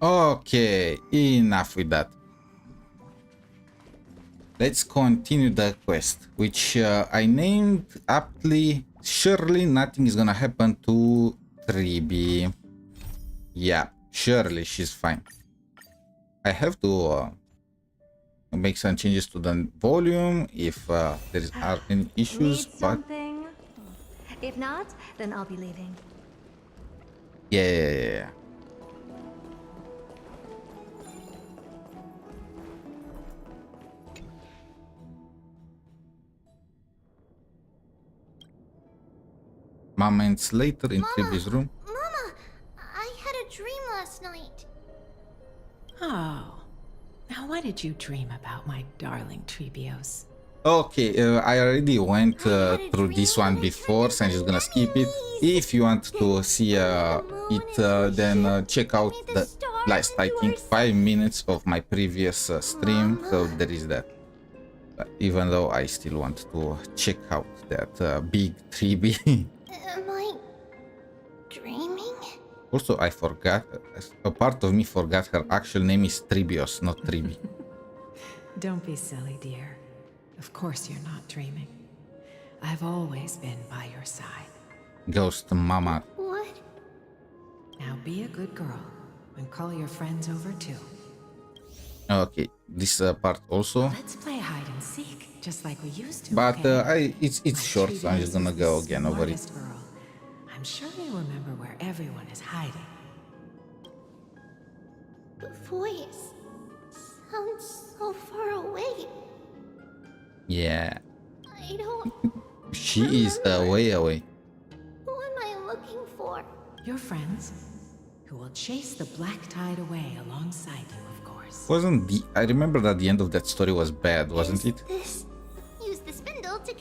Okay, enough with that. Let's continue the quest, which I named aptly. Surely nothing is gonna happen to Tribbie. Yeah, surely she's fine. I have to make some changes to the volume if are any issues, Need but something? If not, then I'll be leaving. yeah. Moments later in Mama! Tribbie's room. Mama! I had a dream last night. Oh. Now what did you dream about, my darling Tribbios? Okay, I already went I had a through dream this one that I turned before, so I'm into just gonna skip it. bunnies. If you want to see The moon it, into a then ship. check I out made the the stars last, I into think, our 5 minutes of my previous stream. So Mama. there is that. Even though I still want to check out that big Tribbie. Am I dreaming? Also, I forgot, a part of me forgot her actual name is Tribbios, not Tribbie. Don't be silly, dear. Of course you're not dreaming. I've always been by your side. Ghost Mama. What? Now be a good girl and call your friends over too. Okay, this part also. Let's play hide and seek, just like we used to. But okay? it's My short, so I'm just Tribbios gonna is the go again over it. smartest girl. I'm sure you remember where everyone is hiding. The voice sounds so far away. Yeah, I don't. she is remember. way away. Who am I looking for? Your friends, who will chase the black tide away alongside you, of course. Wasn't the? I remember that the end of that story was bad, wasn't it? Use the spindle to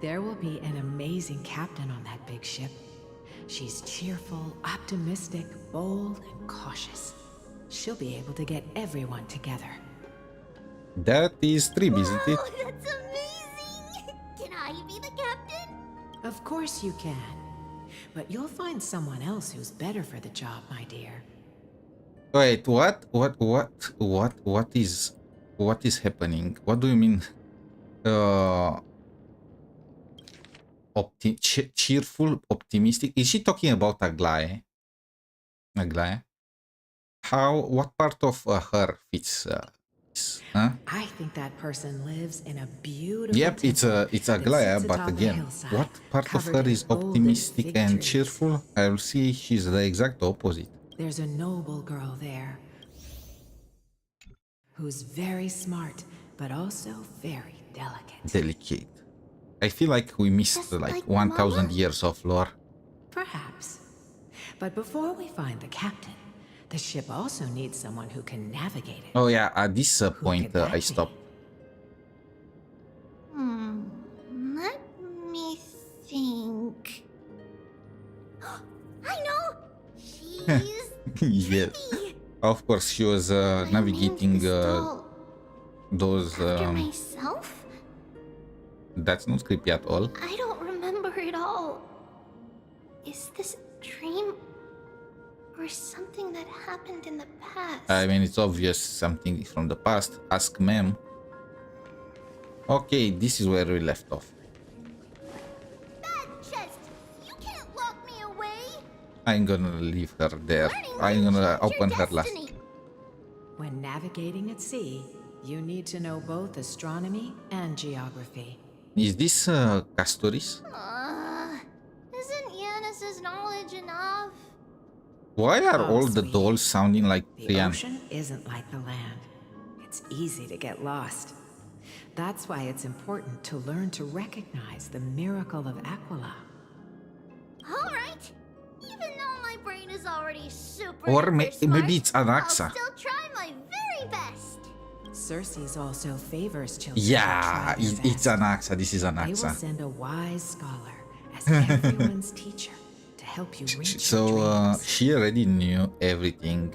There will be an amazing captain on that big ship. She's cheerful, optimistic, bold, and cautious. She'll be able to get everyone together. That is Tribbie, isn't it? Oh, that's amazing! Can I be the captain? Of course you can. But you'll find someone else who's better for the job, my dear. Wait, what? What is happening? What do you mean? Cheerful, optimistic. Is she talking about Aglaé? Aglaé? How? What part of her fits? Huh? I think that person lives in a beautiful Yep, it's Aglaé, but again, what part of her is optimistic and cheerful? I will see she's the exact opposite. There's a noble girl there who's very smart, but also very delicate. Delicate. I feel like we missed Just like like 1000 Mama? years of lore. Perhaps. But before we find the captain, the ship also needs someone who can navigate it. Oh yeah, at this point could that I be? stopped. Let me think. I know! She's Yes. Tribbie. Of course, she was I navigating named this doll those. after myself? That's not creepy at all. I don't remember it all. Is this a dream? Or something that happened in the past? I mean, it's obvious something from the past. Ask ma'am. Okay, this is where we left off. That chest! You can't lock me away! I'm gonna leave her there. Learning I'm will gonna change open your her last. destiny. When navigating at sea, you need to know both astronomy and geography. Is this Castoris? Isn't Yanis's knowledge enough? Why are Oh, all the sweetie. dolls sounding like The Trian? ocean isn't like the land. It's easy to get lost. That's why it's important to learn to recognize the miracle of Aquila. Alright. Even though my brain is already super Or duper smart, maybe it's Anaxa. I'll still try my very best. Circe's also favors children. Yeah, who try their it's best. Anaxa. This is They will Anaxa. send a wise scholar as everyone's teacher to help you reach So your dreams. she already knew everything.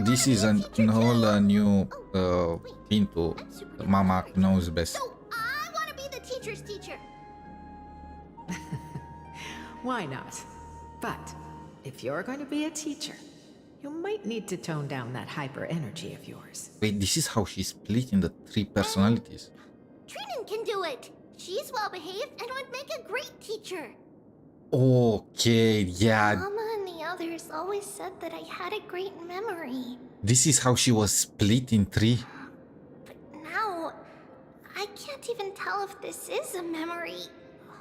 This is a whole new thing to Mama knows best. So I want to be the teacher's teacher. Why not? But if you're going to be a teacher, You might need to tone down that hyper energy of yours. Wait, this is how she's split in the 3 personalities. Trinan can do it. She's well behaved and would make a great teacher. Okay, yeah. Mama and the others always said that I had a great memory. This is how she was split in 3. But now, I can't even tell if this is a memory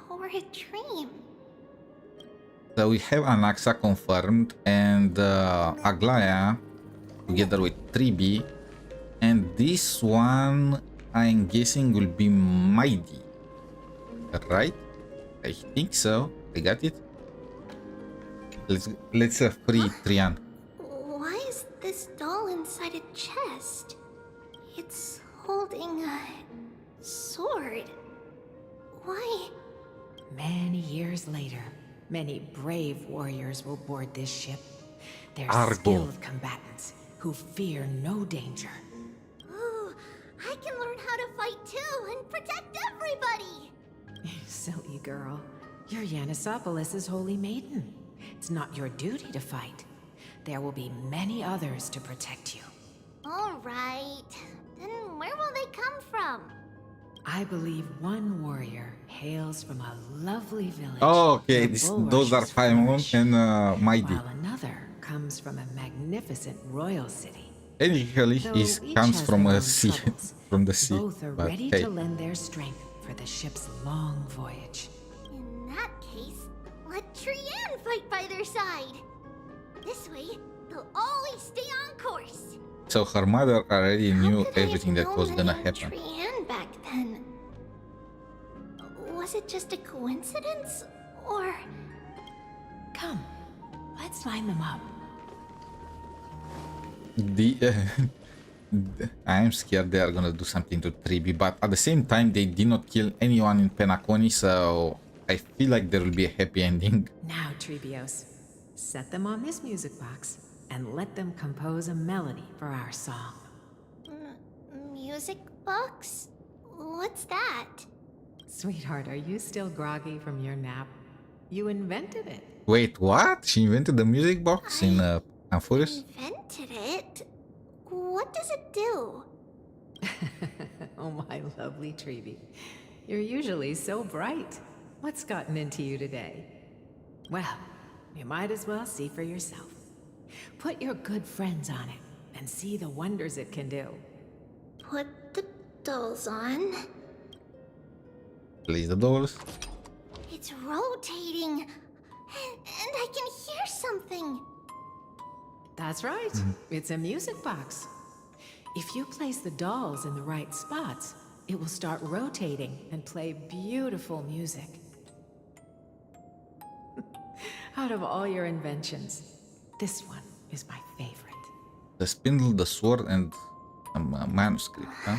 or a dream. So we have Anaxa confirmed and Aglaya together with Tribbie. And this one, I'm guessing, will be Mighty. Right? I think so. I got it. Let's free Trian. Why is this doll inside a chest? It's holding a sword. Why? Many years later, many brave warriors will board this ship. They're Argo. skilled combatants who fear no danger. Ooh, I can learn how to fight too and protect everybody. Silly girl. You're Yanisopoulos' holy maiden. It's not your duty to fight. There will be many others to protect you. All right. Then where will they come from? I believe one warrior hails from a lovely village. Oh, okay. where Those are bulrushes Paimon flourish, and Mighty. while another comes from a magnificent royal city. Technically, Though he each comes has from their a own sea. troubles, From the sea. Both are But ready hey. to lend their strength for the ship's long voyage. In that case, let Trian fight by their side. This way, they'll always stay on course. So her mother already How knew could I have everything that known was the gonna name happen. Trian back then. Was it just a coincidence, or? Come, let's line them up. I am scared they are gonna do something to Tribbie, but at the same time they did not kill anyone in Penacony, so I feel like there will be a happy ending. Now, Tribbios, set them on this music box and let them compose a melody for our song. Music box? What's that? Sweetheart, are you still groggy from your nap? You invented it. Wait, what? She invented the music box in Amphoreus? Invented it? What does it do? Oh, my lovely Tribbie. You're usually so bright. What's gotten into you today? Well, you might as well see for yourself. Put your good friends on it and see the wonders it can do. Put the dolls on. Place the dolls. It's rotating. And I can hear something. That's right. It's a music box. If you place the dolls in the right spots, it will start rotating and play beautiful music. Out of all your inventions, this one is my favorite. The spindle, the sword, and a manuscript, huh?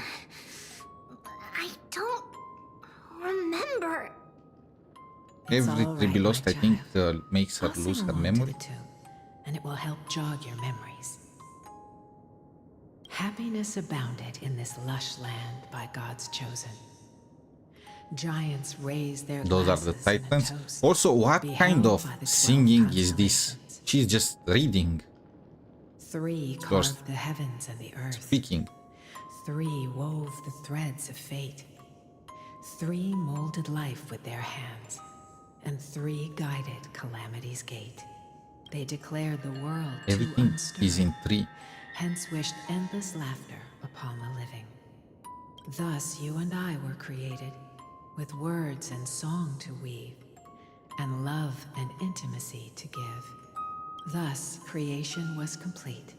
I don't remember. It's Every all Tribbie right, lost, my I think, child. makes her I'll sing lose her along memory. to the tune, and it will help jog your memories. Happiness abounded in this lush land by God's chosen. Giants raised their Those are the glasses in a titans. toast, Also, what beheld kind of by the 12 singing is this? constellations. She's just reading, 3 Of course. carved the heavens and the earth. speaking. 3 wove the threads of fate. 3 molded life with their hands. And 3 guided calamity's gate. They declared the world too Everything unstirred, is in 3. hence wished endless laughter upon the living. Thus you and I were created, with words and song to weave, and love and intimacy to give. Thus creation was complete.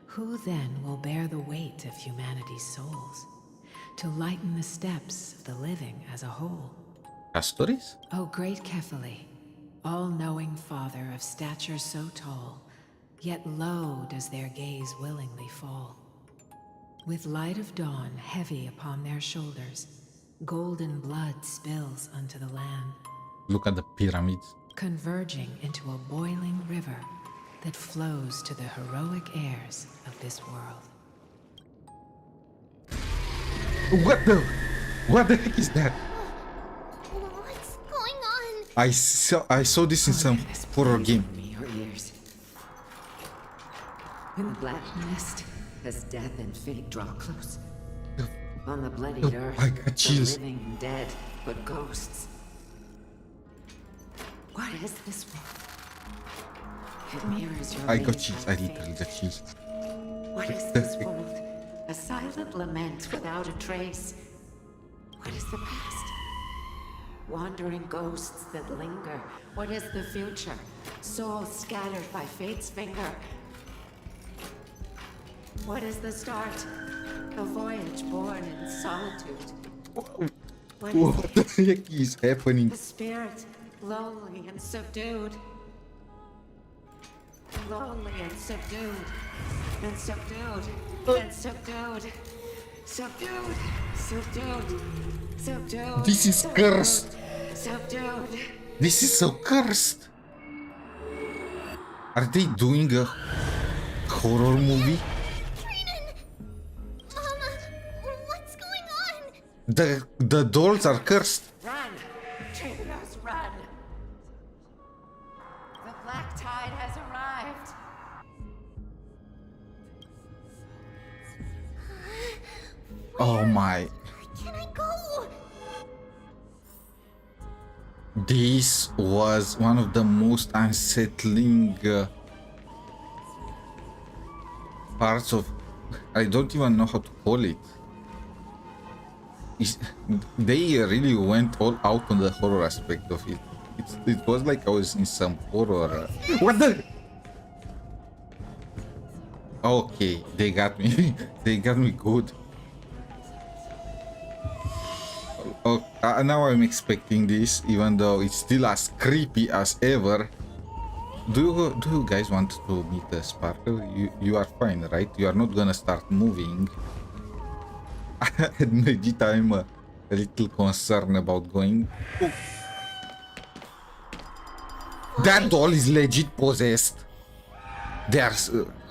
Who then will bear the weight of humanity's souls, to lighten the steps of the living as a whole? Castoris? O great Kephale, all-knowing father of stature so tall, yet low does their gaze willingly fall. With light of dawn heavy upon their shoulders, golden blood spills unto the land, Look at the pyramids. converging into a boiling river that flows to the heroic heirs of this world. What the heck is that? What's going on? I saw this in some horror game. Me your ears. In the black mist, as death and fate draw close. On the bloodied Oh, earth, I got the chills. living and dead, but ghosts. What is this world? It mirrors your I got maze chills. of I fate. literally got chills. What is this world? A silent lament without a trace. What is the past? Wandering ghosts that linger. What is the future? Souls scattered by fate's finger. What is the start? A voyage born in solitude. What is What the heck is happening? the spirit, lonely and subdued? Lonely and subdued. And subdued. And subdued. Subdued. Subdued. Subdued. This is cursed. Subdued. This is so cursed. Are they doing a horror movie? Mama, what's going on? The dolls are cursed. Run! Tribbie, run! The black tide has arrived. Oh my. Can I go? This was one of the most unsettling parts of... I don't even know how to call it. They really went all out on the horror aspect of it. It was like I was in some horror. What the? Okay, they got me. They got me good. Oh, now I'm expecting this, even though it's still as creepy as ever. Do you guys want to meet the Sparkle? You are fine, right? You are not gonna start moving. Legit, I'm a little concerned about going. Oh. That doll is legit possessed. They are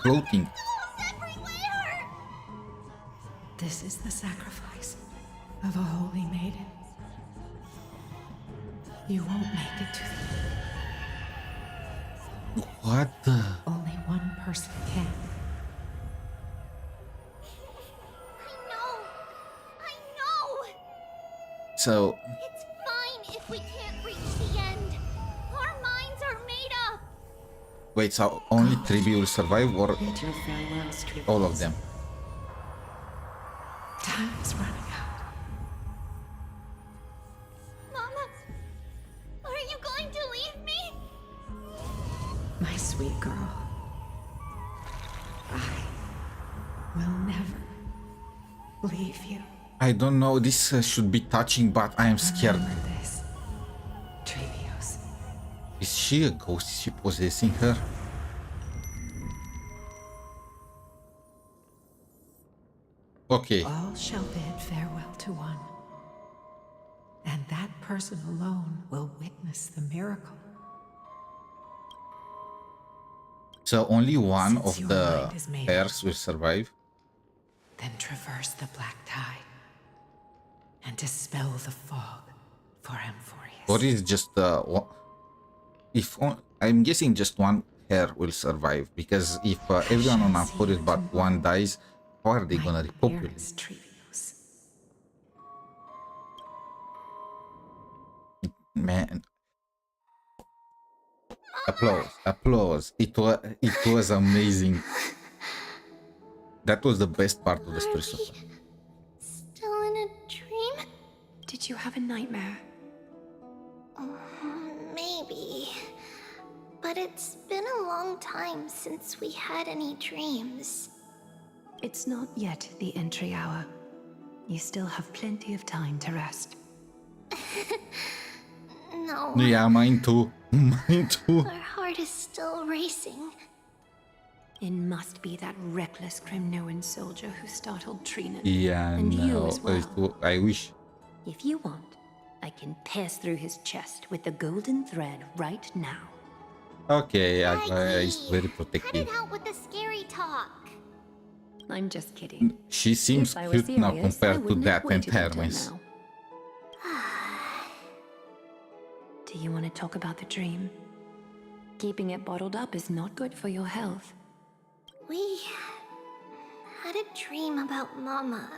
floating. This is the sacrifice of a holy maiden. You won't make it to the... What the? Only one person can. I know. So, It's fine if we can't reach the end. Our minds are made up. wait, so only Tribbie will survive or Bid your farewells, Tribbie. all of them? Time is running out. Mama, are you going to leave me? My sweet girl. I will never leave you. I don't know, this should be touching, but I am scared. Remember this, Tribbie. Is she a ghost? Is she possessing her? Okay. All shall bid farewell to one, and that person alone will witness the miracle. So only one Since of your the mind is made pairs will survive. Then traverse the black tide and dispel the fog for Amphoreus. Or is just I'm guessing just one pair will survive, because if everyone on Amphoreus but one dies, how are they gonna repopulate? Parents, Tribbie. Man. Applause. It was amazing. That was the best part of the story so far. Still in a dream? Did you have a nightmare? Maybe. But it's been a long time since we had any dreams. It's not yet the entry hour. You still have plenty of time to rest. No. Yeah, mine too. Mine too. Our heart is still racing. It must be that reckless Kremnoan soldier who startled Trina. Yeah, and you no. as well. I wish. If you want, I can pierce through his chest with the golden thread right now. Okay, it's Maggie, very cut protective. it out with the scary talk. I'm just kidding. She seems If I were cute now serious, I compared to wouldn't that have and waited until Hermes. now. Do you want to talk about the dream? Keeping it bottled up is not good for your health. We had a dream about Mama.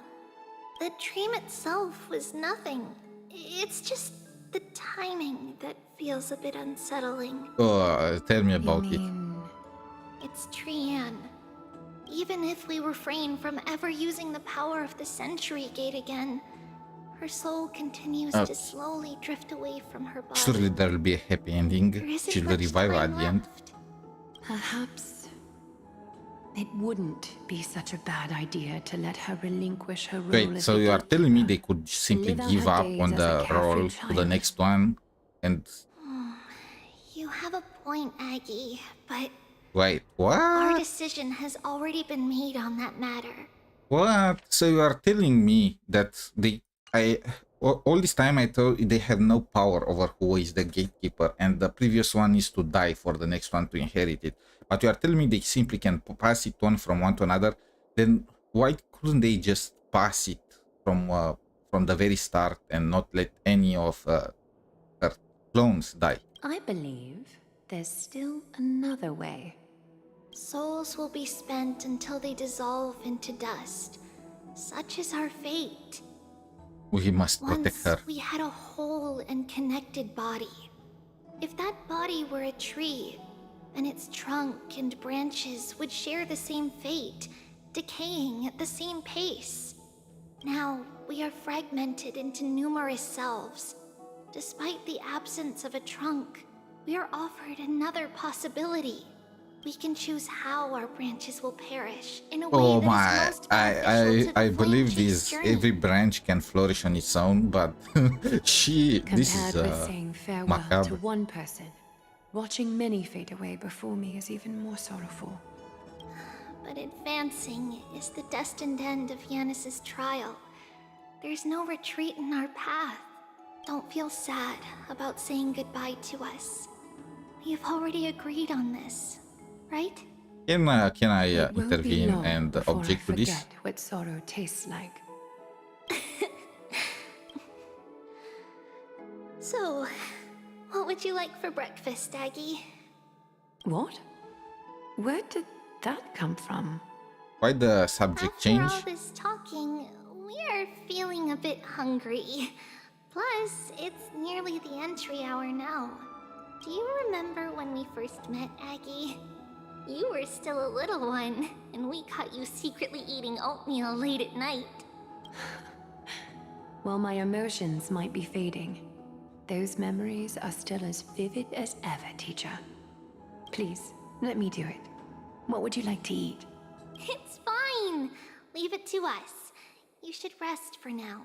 The dream itself was nothing. It's just the timing that feels a bit unsettling. Oh, tell me You about it. mean... It's Trianne. Even if we refrain from ever using the power of the Century Gate again, her soul continues to slowly drift away from her body. Surely there will be a happy ending. There isn't She'll much revive time at the end. left. Perhaps it wouldn't be such a bad idea to let her relinquish her role Wait, as so the you are telling me gatekeeper. they could simply Live out give her up days on as a the carefree role to the child. next one? And You have a point, Aggie, but wait, our what? decision has already been made on that matter. What? So you are telling me that all this time I thought they have no power over who is the gatekeeper, and the previous one is to die for the next one to inherit it. But you are telling me they simply can pass it on from one to another. Then why couldn't they just pass it from the very start and not let any of her clones die? I believe there's still another way. Souls will be spent until they dissolve into dust. Such is our fate. We must protect Once her. we had a whole and connected body. If that body were a tree, then its trunk and branches would share the same fate, decaying at the same pace. Now, we are fragmented into numerous selves. Despite the absence of a trunk, we are offered another possibility. We can choose how our branches will perish in a way Oh that my, is most beneficial to the I believe flame-chase this, journey. every branch can flourish on its own, but this is Compared with saying farewell to macabre. one person, watching many fade away before me is even more sorrowful. But advancing is the destined end of Yanis's trial. There's no retreat in our path. Don't feel sad about saying goodbye to us. We have already agreed on this, right? Can I It will be intervene long and before I object to this? forget what sorrow tastes like. So, what would you like for breakfast, Aggie? What? Where did that come from? Why the subject After change? all this talking, we are feeling a bit hungry. Plus, it's nearly the entry hour now. Do you remember when we first met, Aggie? You were still a little one, and we caught you secretly eating oatmeal late at night. While my emotions might be fading, those memories are still as vivid as ever, teacher. Please, let me do it. What would you like to eat? It's fine. Leave it to us. You should rest for now.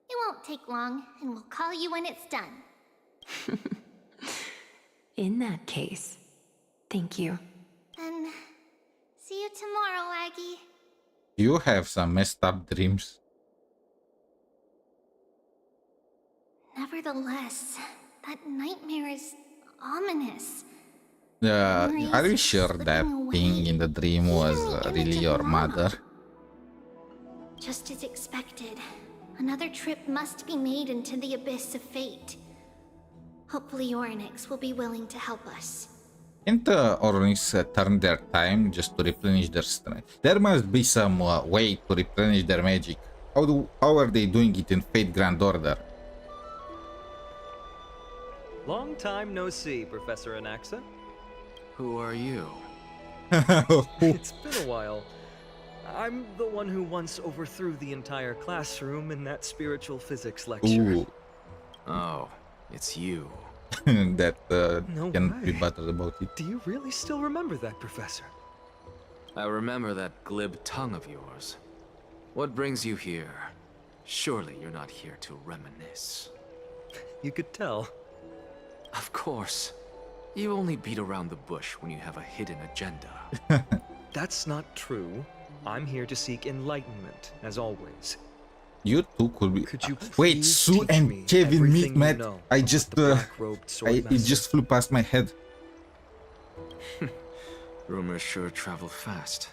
It won't take long, and we'll call you when it's done. In that case, thank you. Then, see you tomorrow, Aggie. You have some messed up dreams. Nevertheless, that nightmare is ominous. Are you sure that thing in the dream was really your mother? Just as expected, another trip must be made into the abyss of fate. Hopefully Orynyx will be willing to help us. Can't Orynyx turn their time just to replenish their strength? There must be some way to replenish their magic. How are they doing it in Fate Grand Order? Long time no see, Professor Anaxa. Who are you? It's been a while. I'm the one who once overthrew the entire classroom in that spiritual physics lecture. Ooh, Oh, it's you. that No can't be way. bothered about it. Do you really still remember that, Professor? I remember that glib tongue of yours. What brings you here? Surely you're not here to reminisce. You could tell. Of course. You only beat around the bush when you have a hidden agenda. That's not true. I'm here to seek enlightenment, as always. You two could be. Could you Wait, please Sue teach and me Kevin everything you met. know I about just, the black-robed sword it master? just flew past my head. Rumors sure travel fast.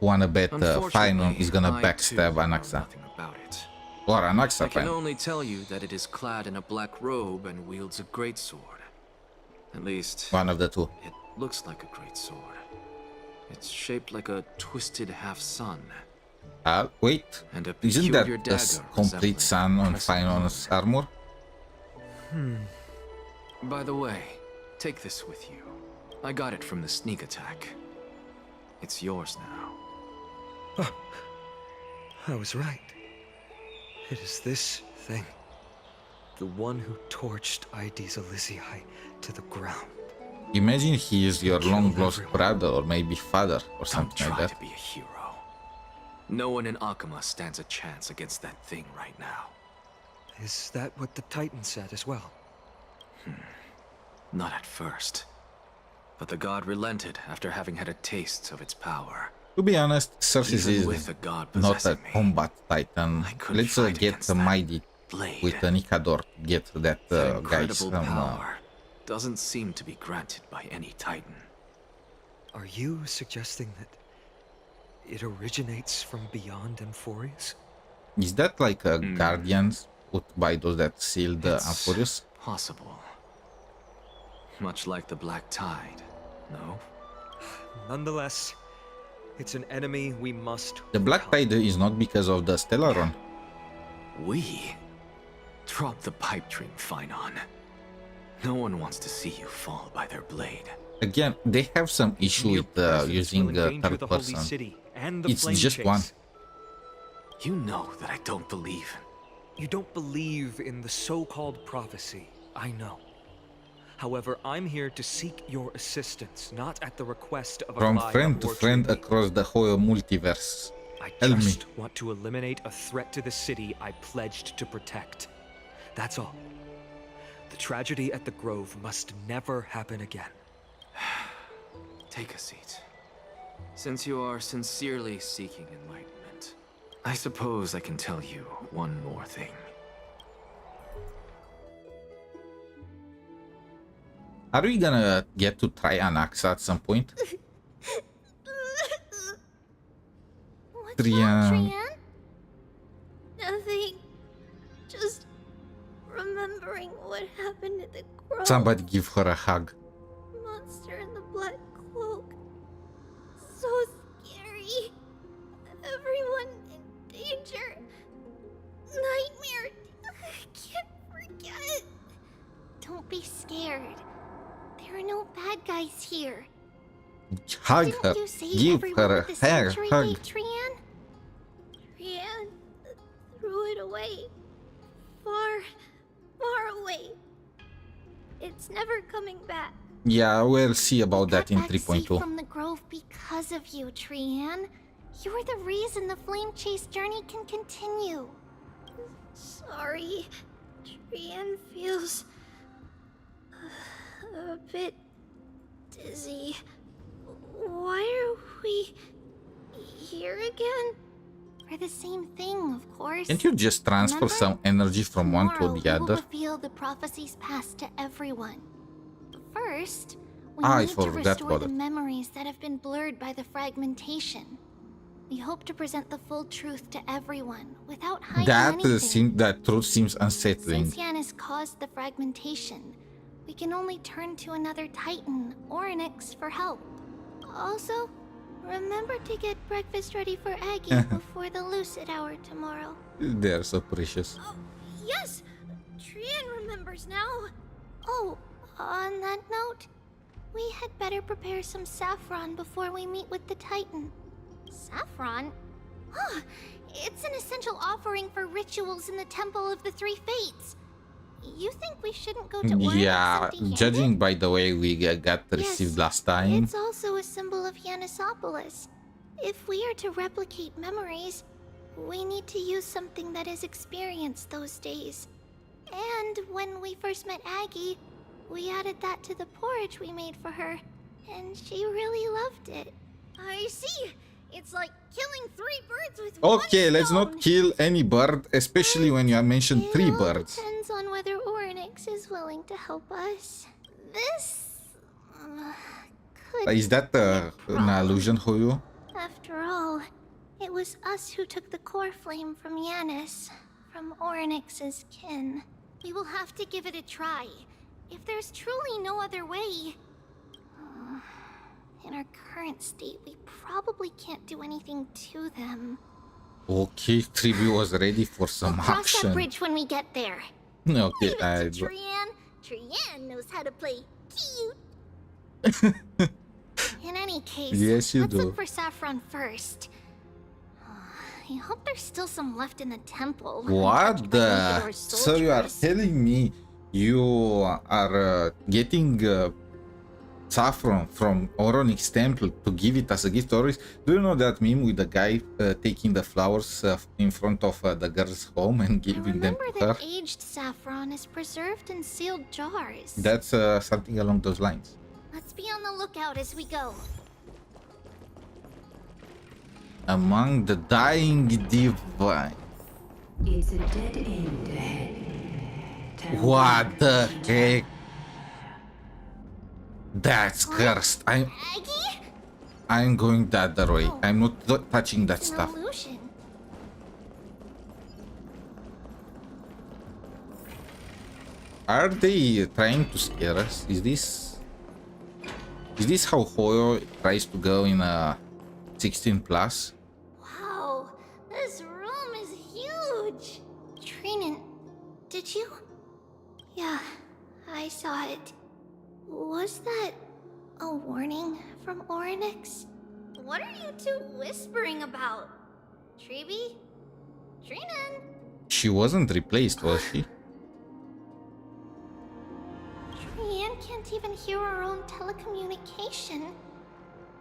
Wanna bet Final Unfortunately, is gonna I, backstab too, know Anaxa. nothing about it. Or Anaxa I can Final. only tell you that it is clad in a black robe and wields a great sword. At least, One of the two. it looks like a great sword. It's shaped like a twisted half-sun. Wait. And a Isn't that peculiar the dagger complete sun on resembling Finon's armor? By the way, take this with you. I got it from the sneak attack. It's yours now. Oh, I was right. It is this thing. The one who torched ID's Elysiae to the ground. Imagine he is your Killed long-lost everyone. brother or maybe father or Don't something like try that. to be a hero. No one in Akama stands a chance against that thing right now. Is that what the Titan said as well? Not at first. But the god relented after having had a taste of its power. To be honest, Cersei Even with is the god not a possessing me, combat titan. I couldn't Let's fight get against the that mighty blade. with an Ikador to get that That guy incredible some... power doesn't seem to be granted by any titan. Are you suggesting that it originates from beyond Amphoreus? Is that like a guardians put by those that sealed the It's Amphoreus? possible. Much like the Black Tide, no? Nonetheless, it's an enemy we must The Black overcome. Tide is not because of the Stellaron. We? Drop the pipe dream, Finon. No one wants to see you fall by their blade. Again, they have some issue Mere with presence using will endanger third the holy person. city and the It's flame just chase. one. You know that I don't believe. You don't believe in the so-called prophecy, I know. However, I'm here to seek your assistance, not at the request of a From Goliath friend to or friend Tribbie. across the whole multiverse. I Help me. just want to eliminate a threat to the city I pledged to protect. That's all. The tragedy at the Grove must never happen again. Take a seat. Since you are sincerely seeking enlightenment, I suppose I can tell you one more thing. Are we gonna get to try an axe at some point? What's Trian. wrong, Trian? Nothing. Just remembering what happened at the grove. Somebody give her a hug. Monster in the black cloak. So scary. Everyone in danger. Nightmare. I can't forget. Don't be scared. There are no bad guys here. Hug Didn't her. you save Give everyone her at the a sanctuary hug. gate, Trian? Trian threw it away. Far, far away. It's never coming back. Yeah, we'll see about that in Got back safe 3.2. from the grove because of you, Trian. You're the reason the flame chase journey can continue. Sorry, Trian feels a bit dizzy. Why are we here again? For the same thing, of course. Can't you just transfer Remember? some energy from one to Tomorrow, the we will other? reveal the prophecies past to everyone. First, we I need to forgot restore about the it. memories that have been blurred by the fragmentation. We hope to present the full truth to everyone without hiding anything. That truth seems unsettling. Since Yanis caused the fragmentation, we can only turn to another Titan, Onyx, for help. Also, remember to get breakfast ready for Aggie before the lucid hour tomorrow. They're so precious. Oh, yes! Trian remembers now. Oh, on that note, we had better prepare some saffron before we meet with the Titan. Saffron? Huh, it's an essential offering for rituals in the Temple of the Three Fates. You think we shouldn't go to Onyx Yeah, empty-handed? judging by the way we got received Yes, last time. It's also a symbol of Yanisopolis. If we are to replicate memories, we need to use something that has experienced those days. And when we first met Aggie, we added that to the porridge we made for her, and she really loved it. I see. It's like killing 3 birds with one Okay, let's not stone. kill any bird, especially when you mentioned 3 It all birds. depends on whether Onyx is willing to help us. This could Is that be a an problem. allusion for you? After all, it was us who took the core flame from Yanis, from Onyx's kin. We will have to give it a try. If there's truly no other way, In our current state, we probably can't do anything to them. Okay, Tribbie was ready for We'll some cross that action. bridge when we get there. Okay, Leave I it to Trian. Trian knows how to play cute. In any case, Yes, you let's do. look for Saffron first. I hope there's still some left in the temple. What untouched by the? Nihilor's So you are soldiers. telling me you are getting saffron from Oronix temple to give it as a gift to Oryx? Do you know that meme with the guy taking the flowers in front of the girl's home and I giving them remember to her? that aged saffron is preserved in sealed jars. That's something along those lines. Let's be on the lookout as we go. Among the dying divine. It's a dead end ahead. What the heck? That's cursed. Aggie? I'm going the other way. No. I'm not touching that It's an stuff. illusion. Are they trying to scare us? Is this how Hoyo tries to go in a 16 plus? Wow, this room is huge. Trinan, did you? Yeah, I saw it. Was that a warning from Oryx? What are you two whispering about? Tribbie? Trinan? She wasn't replaced, was she? Trian can't even hear our own telecommunication.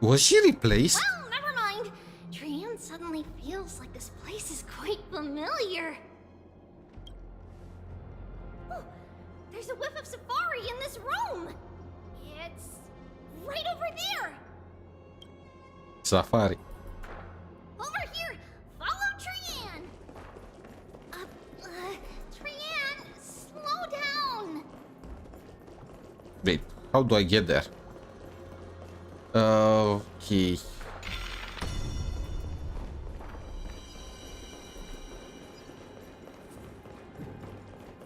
Was she replaced? Well, never mind. Trian suddenly feels like this place is quite familiar. Oh, there's a whiff of safari in this room. It's right over there. Safari. Over here. Follow Trian. Trian, slow down. Wait, how do I get there? Okay.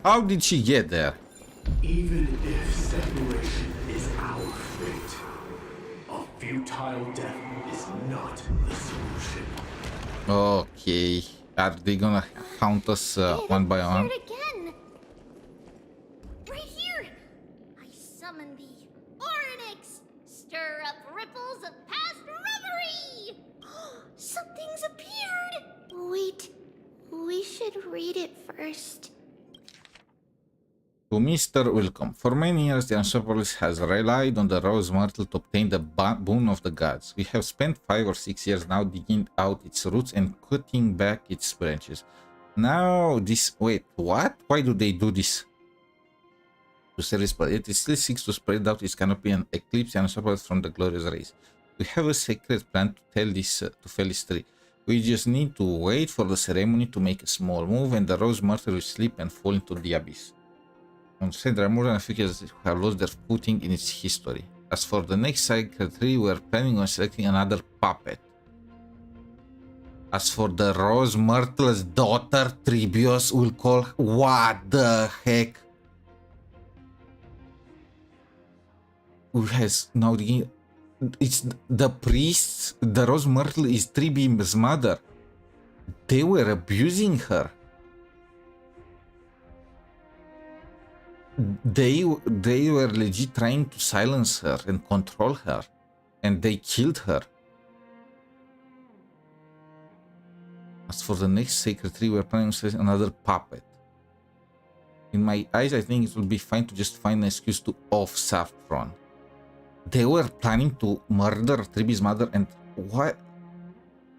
How did she get there? Even if separation is our fate, a futile death is not the solution. Okay. Are they gonna count us It one by one? appeared again. Right here. I summon thee, Oryx. Stir up ripples of past reverie. Something's appeared. Wait, we should read it first. To Mr. Welcome. For many years, the Amphoreus has relied on the rose myrtle to obtain the boon of the gods. We have spent 5 or 6 years now digging out its roots and cutting back its branches. Now this... Wait, what? Why do they do this? To service, but it still seeks to spread out its canopy and eclipse the Amphoreus from the glorious rays. We have a sacred plan to fell this tree. We just need to wait for the ceremony to make a small move and the rose myrtle will slip and fall into the abyss. There are more than a few cases who have lost their footing in its history. As for the next sacred tree, we are planning on selecting another puppet. As for the Rose Myrtle's daughter, Tribbius will call... What the heck? Who has now the... It's the priests. The Rose Myrtle is Tribbie's mother. They were abusing her. They were legit trying to silence her and control her, and they killed her. As for the next sacred tree, we're planning to select another puppet. In my eyes, I think it would be fine to just find an excuse to off Saffron. They were planning to murder Tribbie's mother, and why?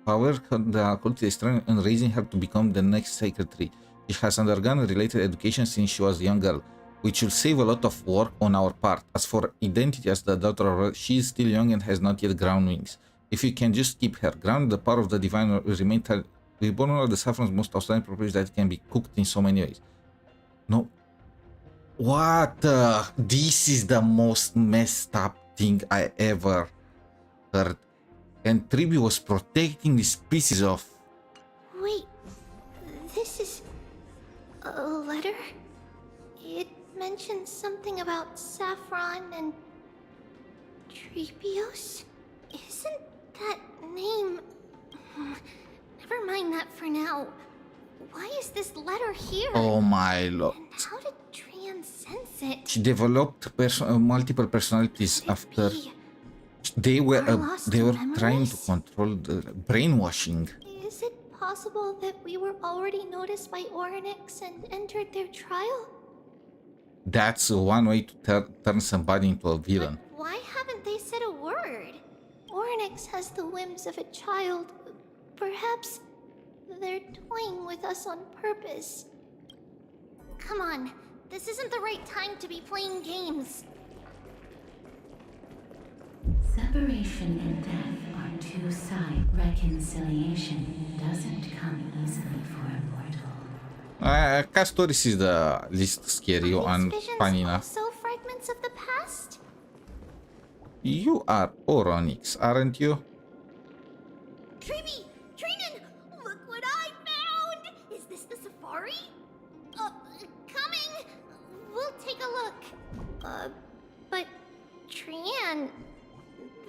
However, the cult is trying on raising her to become the next sacred tree. She has undergone related education since she was a young girl, which will save a lot of work on our part. As for identity as the daughter of, she is still young and has not yet ground wings. If we can just keep her grounded, the power of the divine will remain. We born one of the Saffron's most outstanding properties that can be cooked in so many ways. No. What? This is the most messed up thing I ever heard. And Tribbie was protecting these pieces of... Wait, this is a letter? It mentions something about Saffron and Tribbius. Isn't that name... Never mind that for now. Why is this letter here? Oh my lord. And how did Trian sense it? She developed multiple personalities after they were trying to control the brainwashing. Is it possible that we were already noticed by Oryx and entered their trial? That's one way to turn somebody into a villain. But why haven't they said a word? Oryx has the whims of a child. Perhaps they're toying with us on purpose. Come on, this isn't the right time to be playing games. Separation and death are two sides. Reconciliation doesn't come easily for a mortal. Castoris is the least scary Are one, these visions funny enough. also fragments of the past? You are Oronix, aren't you? Tribbie! Trinan! Look what I found! Is this the safari? Coming! We'll take a look. But Trian,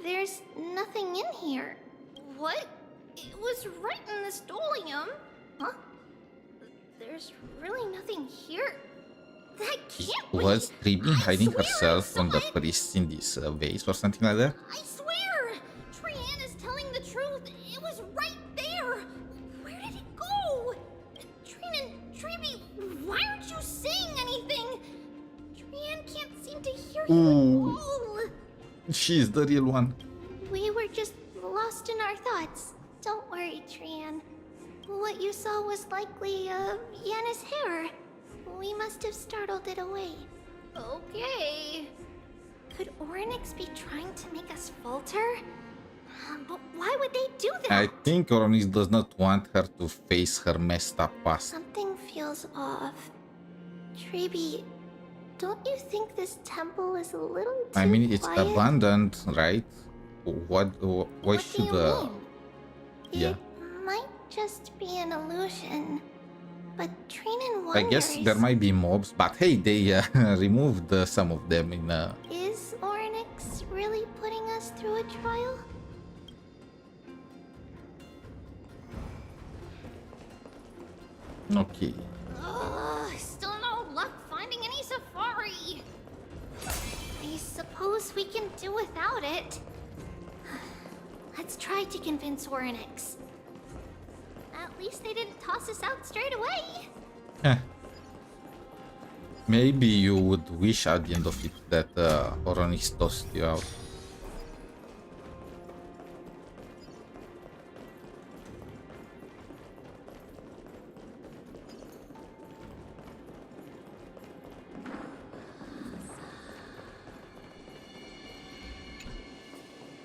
there's nothing in here. What? It was right in the stolium. Huh? There's really nothing here. That can't be. Was Tribbie hiding swear I herself saw from the it. priests in this vase or something like that? I swear! Trian is telling the truth. It was right there. Where did it go? Trinan, Tribbie, why aren't you saying anything? Trian can't seem to hear you Ooh. at all. She's the real one. We were just lost in our thoughts. Don't worry, Trian. What you saw was likely, Yanna's hair. We must have startled it away. Okay. Could Oryx be trying to make us falter? But why would they do that? I think Oronix does not want her to face her messed up past. Something feels off. Tribbie, don't you think this temple is a little too I mean, it's quiet? abandoned, right? Why What should do you mean? yeah. It might just be an illusion. But Trinan I wonders... guess there might be mobs, but hey, they removed some of them in Is Oryx really putting us through a trial? okay. Still no luck finding any safari. I suppose we can do without it. Let's try to convince Oryx. At least they didn't toss us out straight away. Heh. Maybe you would wish at the end of it that Oronix tossed you out.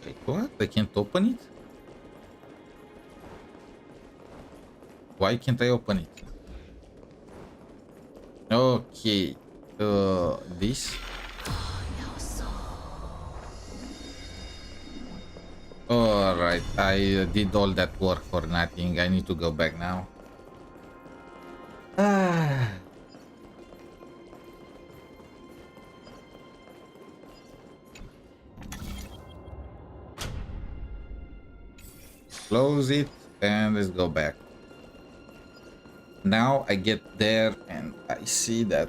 Wait, what? I can't open it? Why can't I open it? Okay. This? Alright, I did all that work for nothing. I need to go back now. Close it and let's go back. Now I get there and I see that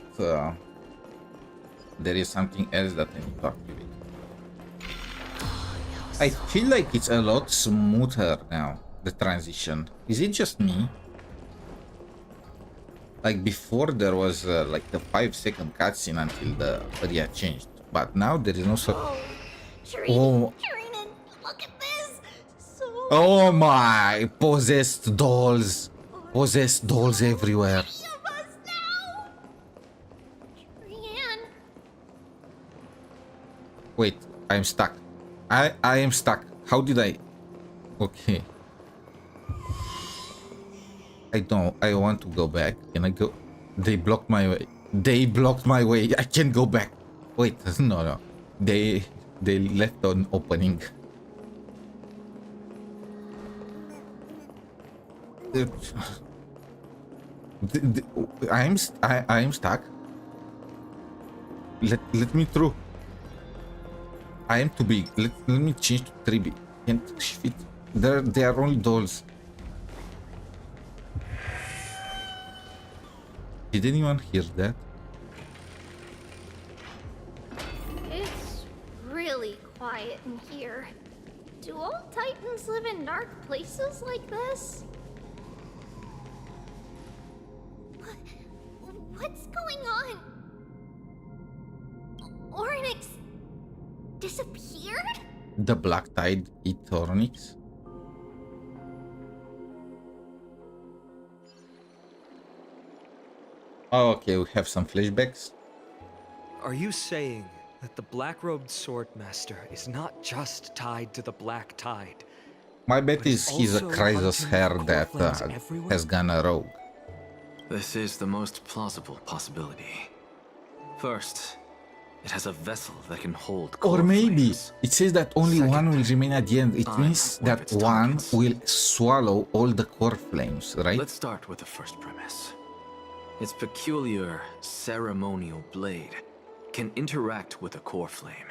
there is something else that I need to activate. I feel like it's a lot smoother now, the transition. Is it just me? Like before there was like the 5-second cutscene until the area changed. But now there is no Oh. Trinan, look at this. Oh my! Possessed dolls! Possessed dolls everywhere. Many of us now. Trian. Wait, I'm stuck. I am stuck. How did I... Okay. I want to go back. Can I go? They blocked my way. They blocked my way. I can't go back. Wait, no. They left an opening. I am stuck. Let me through. I am too big. Let me change to Tribbie. can't fit. They are only dolls. Did anyone hear that? It's really quiet in here. Do all Titans live in dark places like this? What's going on? Oryx disappeared? The Black Tide eat Ornyx? Oh, okay, we have some flashbacks. Are you saying that the black-robed swordmaster is not just tied to the Black Tide? My bet But is he's a also Chrysos hunting hair core that flames everywhere? has gone a rogue. This is the most plausible possibility. First, it has a vessel that can hold Or core maybe flames. it says that only Second, one will remain at the end. It I'm means one of that its one targets. will swallow all the core flames, right? Let's start with the first premise. Its peculiar ceremonial blade can interact with a core flame,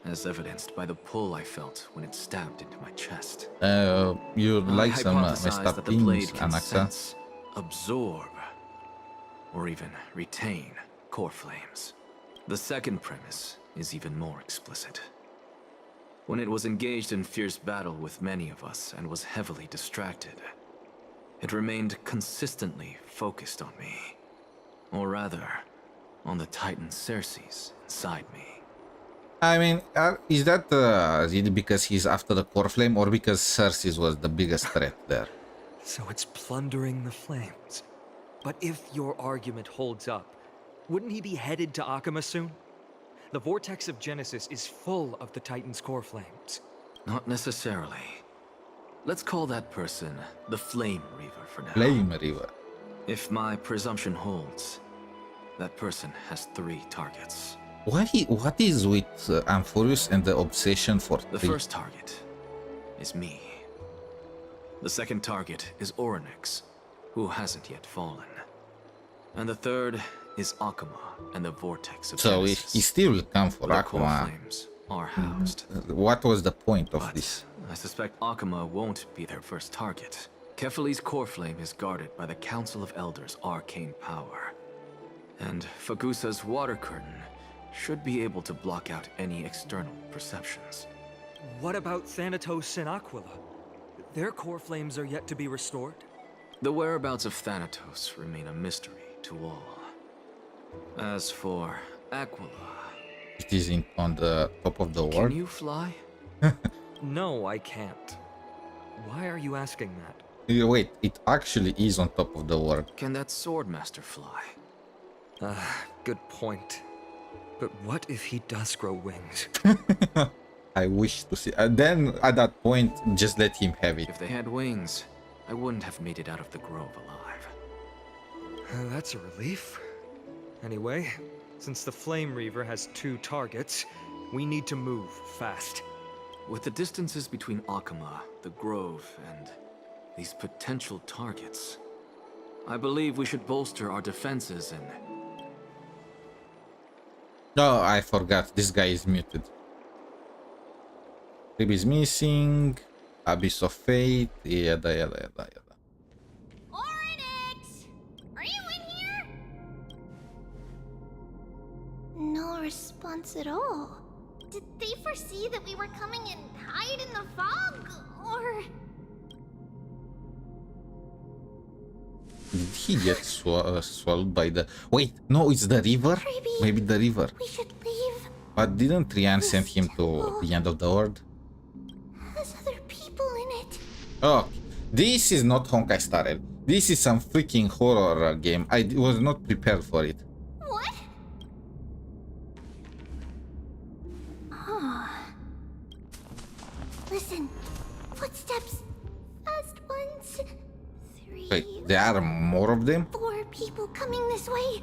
as evidenced by the pull I felt when it stabbed into my chest. You like I some hypothesize messed up that the things, blade can Anaxa. sense, absorb, or even retain core flames. The second premise is even more explicit. When it was engaged in fierce battle with many of us and was heavily distracted, it remained consistently focused on me. Or rather, on the Titan Circes inside me. I mean, is that it because he's after the core flame or because Cersei was the biggest threat there? So it's plundering the flames. But if your argument holds up, wouldn't he be headed to Akama soon? The vortex of Genesis is full of the Titan's core flames. Not necessarily. Let's call that person the Flame Reaver for now. Flame River. If my presumption holds, that person has 3 targets. What is with Amphoreus and the obsession for The 3? first target is me. The second target is Oryx, who hasn't yet fallen. And the third is Akama and the vortex of So Genesis. he still will come for where the core Akuma. flames are housed. What was the point of But this? I suspect Akama won't be their first target. Kefali's core flame is guarded by the Council of Elders' arcane power. And Fagusa's water curtain should be able to block out any external perceptions. What about Thanatos and Aquila? Their core flames are yet to be restored? The whereabouts of Thanatos remain a mystery to all. As for Aquila, It is on the top of the can world. you fly? No, I can't. Why are you asking that? Wait, it actually is on top of the world. Can that Swordmaster fly? Good point. But what if he does grow wings? I wish to see. Then at that point, just let him have it. If they had wings, I wouldn't have made it out of the grove alive. That's a relief. Anyway, since the Flame Reaver has 2 targets, we need to move fast. With the distances between Akama, the grove, and these potential targets, I believe we should bolster our defenses and... Oh, I forgot. This guy is muted. Tribbie is missing. Abyss of Fate. Yada. Oryx! Are you in here? No response at all. Did they foresee that we were coming and hide in the fog? Or... Did he get swallowed by the... Wait, no, it's the river? Tribbie. Maybe the river. We should leave. But didn't Rian send him to the end of the world? There's other people in it. Oh, this is not honkaistarrail. This is some freaking horror game. I was not prepared for it. What? Listen. Footsteps. Fast ones. 3, Wait, there are more of them? 4 people coming this way.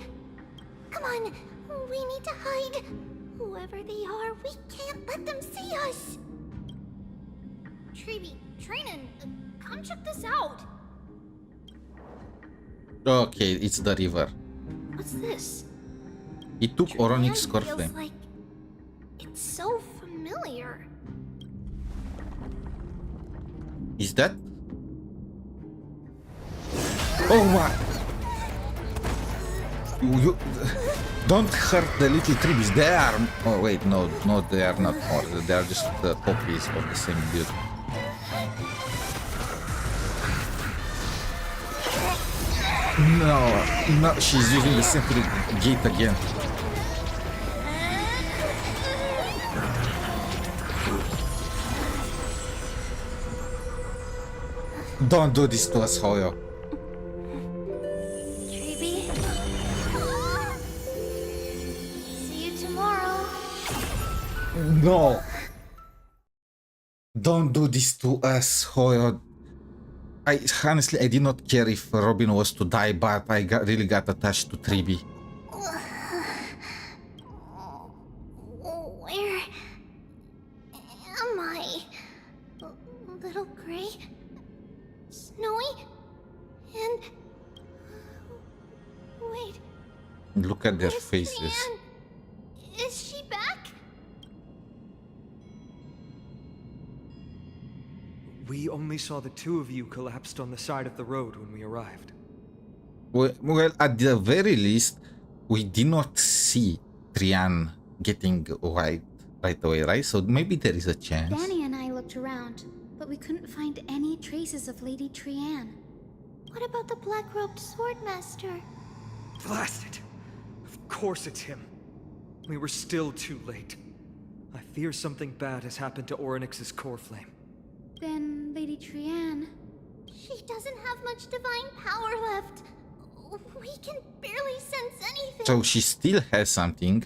Come on. We need to hide. Whoever they are, we can't let them see us. Tribbie, Trinan, come check this out. Okay, it's the river. What's this? It took Oryx core Feels flame. like it's so familiar. Trinan, Is that? Oh my! You don't hurt the little Tribbies. They are. Oh wait, no, they are not more. They are just copies of the same build. No, she's using the sentry gate again. Don't do this to us, Hoyo. Tribbie? See you tomorrow. No! Don't do this to us, Hoyo. Honestly, I did not care if Robin was to die, but I really got attached to Tribbie. Where am I? Little Gray? Snowy? And... Wait, Look at their where's faces. Trian? Is she back? We only saw the two of you collapsed on the side of the road when we arrived. Well, at the very least, we did not see Trian getting white right away, right? So maybe there is a chance. Danny and I looked around, but we couldn't find any traces of Lady Trian. What about the black-robed swordmaster? Blast it! Of course it's him. We were still too late. I fear something bad has happened to Orynyx's core flame. Then Lady Trian... She doesn't have much divine power left. We can barely sense anything. So she still has something.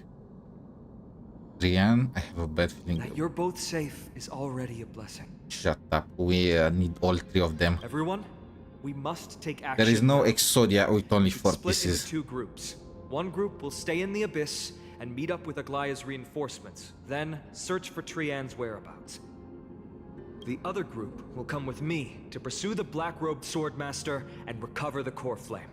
Trian, I have a bad feeling. That you're both safe is already a blessing. Shut up. We need all three of them. Everyone, we must take action. There is no now. Exodia with only We should 4 split pieces. into 2 groups. One group will stay in the Abyss and meet up with Aglaya's reinforcements, then search for Trian's whereabouts. The other group will come with me to pursue the black-robed swordmaster and recover the core flame.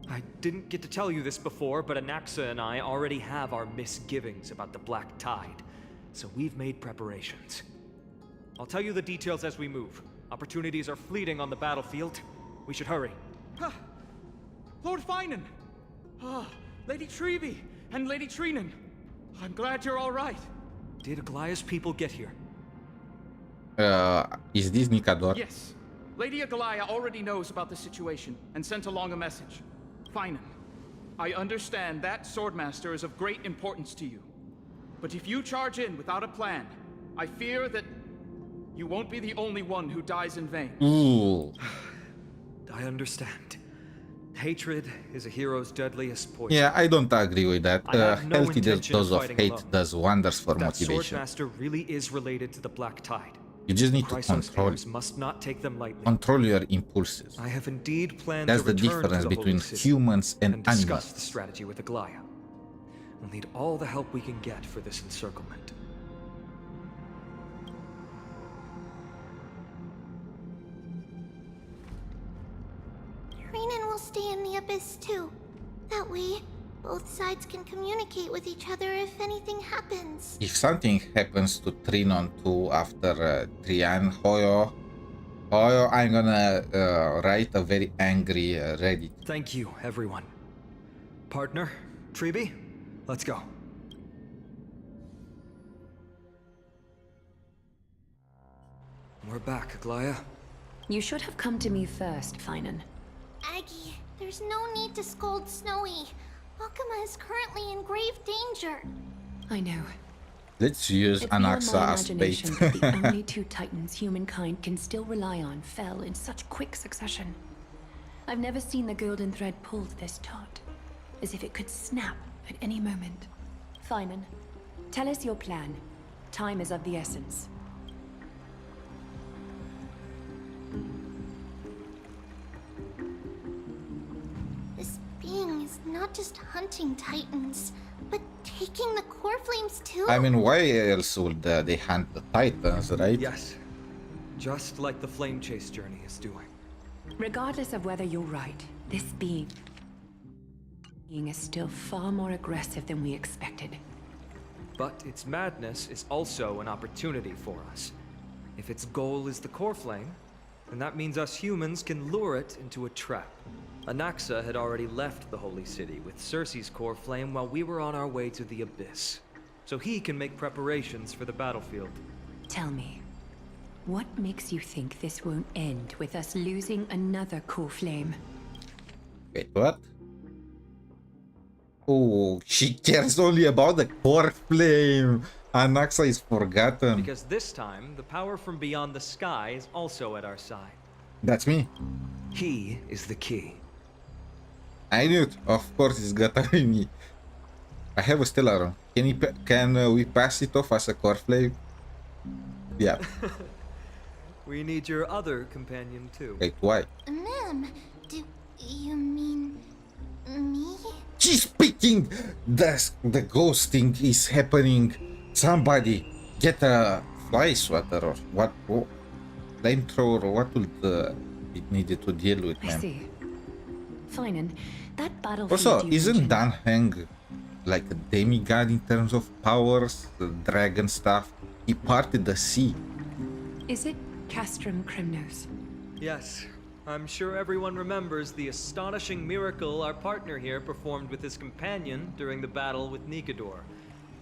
I didn't get to tell you this before, but Anaxa and I already have our misgivings about the Black Tide, so we've made preparations. I'll tell you the details as we move. Opportunities are fleeting on the battlefield. We should hurry. Lord Finan! Lady Tribbie and Lady Trinan. I'm glad you're all right. Did Aglaya's people get here? Is this Nikador? Yes. Lady Aglaya already knows about the situation and sent along a message. Finan, I understand that Swordmaster is of great importance to you. But if you charge in without a plan, I fear that you won't be the only one who dies in vain. Ooh. I understand. Hatred is a hero's deadliest poison. Yeah, I don't agree with that. I have no Healthy intention dose of fighting hate alone. does wonders for That motivation. Swordmaster really is related to the Black Tide. You just need to Chrysos control heirs must not take them lightly. control your impulses. I have indeed planned That's to the return difference to the between Holy City humans and discuss animals. the strategy with Aglaya. We'll need all the help we can get for this encirclement. Trinan will stay in the Abyss too. That way, both sides can communicate with each other if anything happens. If something happens to Trinon 2 after Trian, Hoyo, I'm gonna write a very angry Reddit. Thank you, everyone. Partner, Tribbie, let's go. We're back, Aglaya. You should have come to me first, Finan. Aggie, there's no need to scold Snowy. Akuma is currently in grave danger. I know. Let's use It's beyond Anaxa my as bait. imagination that the only 2 titans humankind can still rely on fell in such quick succession. I've never seen the golden thread pulled this taut, as if it could snap at any moment. Finan, tell us your plan. Time is of the essence. This being is not just hunting titans, but taking the core flames too? I mean, why else would they hunt the Titans, right? Yes, just like the Flame Chase journey is doing. Regardless of whether you're right, this being is still far more aggressive than we expected. But its madness is also an opportunity for us. If its goal is the core flame, then that means us humans can lure it into a trap. Anaxa had already left the Holy City with Cersei's core flame while we were on our way to the Abyss, so he can make preparations for the battlefield. Tell me, what makes you think this won't end with us losing another core flame? Wait, what? Oh, she cares only about the core flame. Anaxa is forgotten. Because this time, the power from beyond the sky is also at our side. That's me. He is the key. I knew it. Of course, it's gotta be me. I have a Stellaron. Can we pass it off as a core flame? Yeah. We need your other companion too. Wait, why? Ma'am, do you mean me? She's speaking! The ghosting is happening. Somebody get a fly swatter or what? Flamethrower or what would be needed to deal with, I man? see. Fine, and that battlefield Also, you isn't mentioned- Dan Heng like a demigod in terms of powers, the dragon stuff? He parted the sea. Is it Castrum Cremnos? Yes, I'm sure everyone remembers the astonishing miracle our partner here performed with his companion during the battle with Nikador,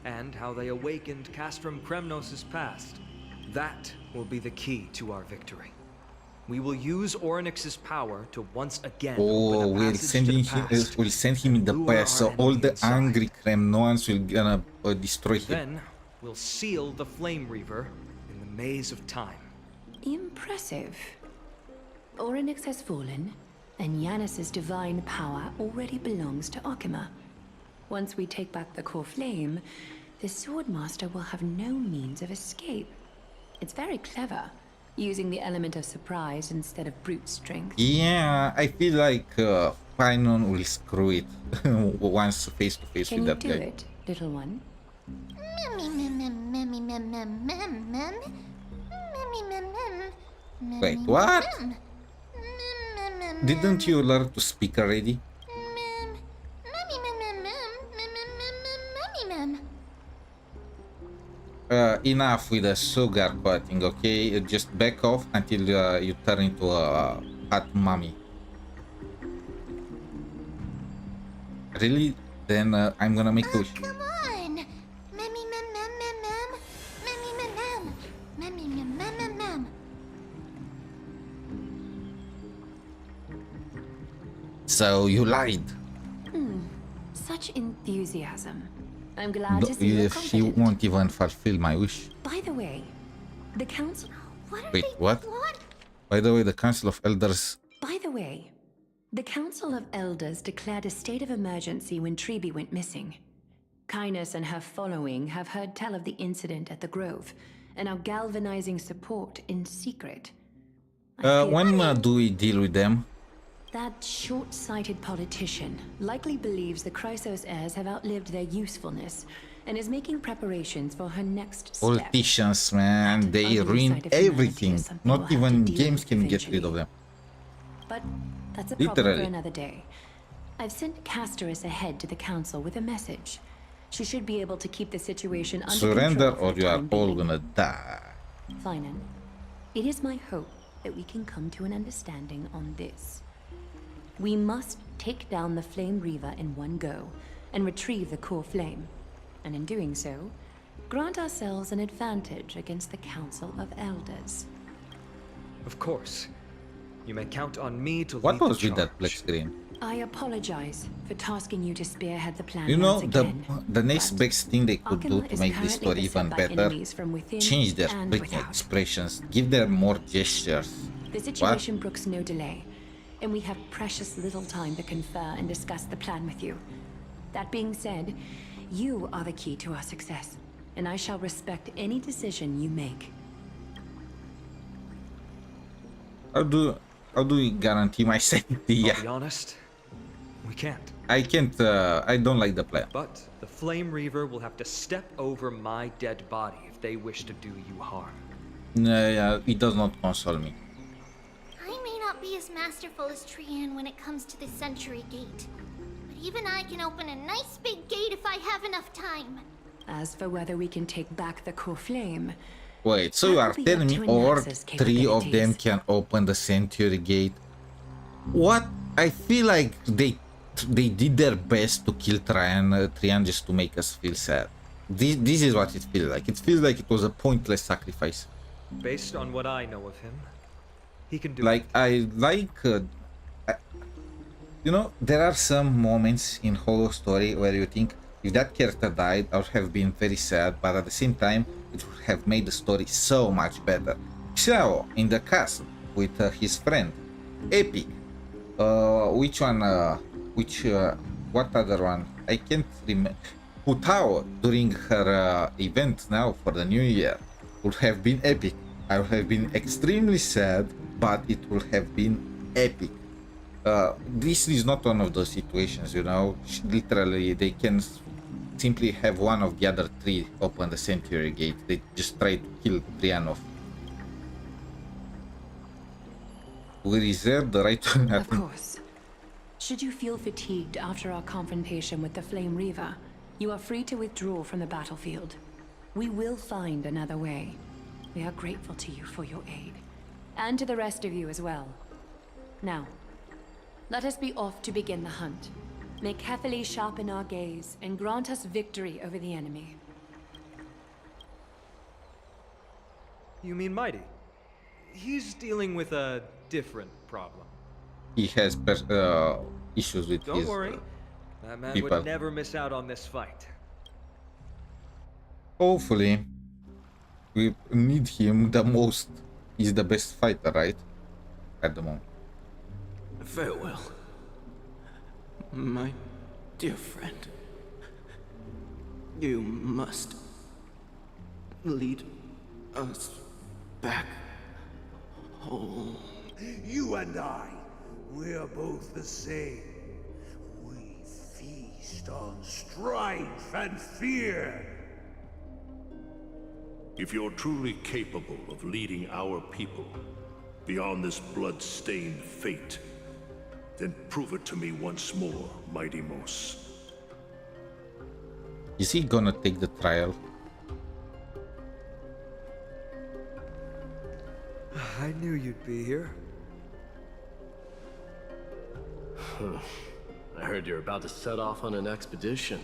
and how they awakened Castrum Cremnos' past. That will be the key to our victory. We will use Orynyx's power to once again open a We'll passage send to the him. past We'll send him in the and lure past, so our all enemy the inside. angry Kremnoans will gonna destroy him. Then we'll seal the Flame Reaver in the maze of time. Impressive. Orynyx has fallen, and Yanis's divine power already belongs to Akima. Once we take back the core flame, the Swordmaster will have no means of escape. It's very clever, using the element of surprise instead of brute strength. Yeah, I feel like Finon will screw it once face to face Can with you that do guy. it, little one? Wait, what? Didn't you learn to speak already? Enough with the sugar coating, okay? Just back off until you turn into a hot mommy. Really? Then I'm gonna make a wish. Come on! So you lied. Such enthusiasm. I'm glad to see you're She confident. won't even fulfill my wish. By the way, the council... What are Wait, they what? By the way, the Council of Elders. By the way, the Council of Elders declared a state of emergency when Tribbie went missing. Kynus and her following have heard tell of the incident at the Grove and are galvanizing support in secret. I fear When do we deal with them? that short-sighted politician likely believes the Chrysos heirs have outlived their usefulness and is making preparations for her next step. Politicians, man, they Ugly ruin side of humanity everything. is something we'll Not have to even deal games with can get rid of eventually. them. But that's a problem Literally. for another day. I've sent Casterus ahead to the council with a message. She should be able to keep the situation under Surrender control or for the you are time all being. gonna die. Finan, it is my hope that we can come to an understanding on this. We must take down the Flame Reaver in one go and retrieve the core flame. And in doing so, grant ourselves an advantage against the Council of Elders. Of course. You may count on me to What lead the was with that charge. black screen? I apologize for tasking you to spearhead the plan You know, once again. the next but best thing they could do Akima to is make this currently story beset even by better, enemies from within change their and freaking without. expressions, give them more gestures. The situation brooks no delay, and we have precious little time to confer and discuss the plan with you. That being said, you are the key to our success, and I shall respect any decision you make. How do we guarantee my safety? I'll be honest, we can't. I can't, I don't like the plan. But the Flame Reaver will have to step over my dead body if they wish to do you harm. Yeah, it does not console me. I may not be as masterful as Trian when it comes to the Century Gate, but even I can open a nice big gate if I have enough time. As for whether we can take back the core flame, Wait, so That you will are be telling up me to all Anax's 3 of them capabilities. can open the Century Gate? What? I feel like they did their best to kill Trian just to make us feel sad. This is what it feels like. It feels like it was a pointless sacrifice. Based on what I know of him, he can do Like, it. I like... you know, there are some moments in Hollow Story where you think, if that character died, I would have been very sad, but at the same time, it would have made the story so much better. Xiao in the castle with his friend. Epic. Which one? What other one? I can't remember. Hutao during her event now for the new year would have been epic. I would have been extremely sad, but it would have been epic. This is not one of those situations, you know. Literally, they can simply have one of the other 3 open the Century Gate. They just try to kill Trianov. We reserve the right to... Of course. Should you feel fatigued after our confrontation with the Flame Reaver, you are free to withdraw from the battlefield. We will find another way. We are grateful to you for your aid. And to the rest of you as well. Now, let us be off to begin the hunt. May Kefili sharpen our gaze and grant us victory over the enemy. You mean Mighty? He's dealing with a different problem. He has issues with Don't his worry. That man people. would never miss out on this fight. Hopefully, we need him the most. He's the best fighter, right? At the moment. Farewell, my dear friend. You must lead us back home. You and I, we're both the same. We feast on strife and fear. If you're truly capable of leading our people beyond this blood-stained fate, then prove it to me once more, Mighty Mos. Is he gonna take the trial? I knew you'd be here. I heard you're about to set off on an expedition.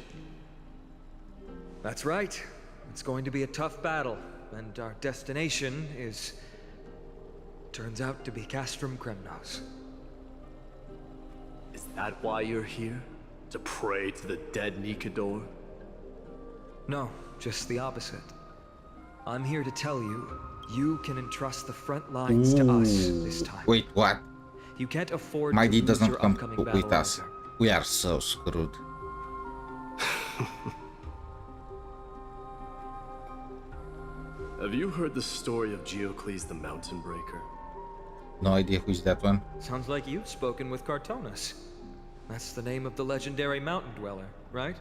That's right. It's going to be a tough battle, and our destination is... turns out to be Castrum Kremnos. Is that why you're here? To pray to the dead Nikador? No, just the opposite. I'm here to tell you, you can entrust the front lines to us this time. Wait, what? You can't afford Mighty to lose doesn't your come upcoming with battle us. either. We are so screwed. Have you heard the story of Geocles the Mountain Breaker? No idea who's that one. Sounds like you've spoken with Cartonus. That's the name of the legendary mountain dweller, right?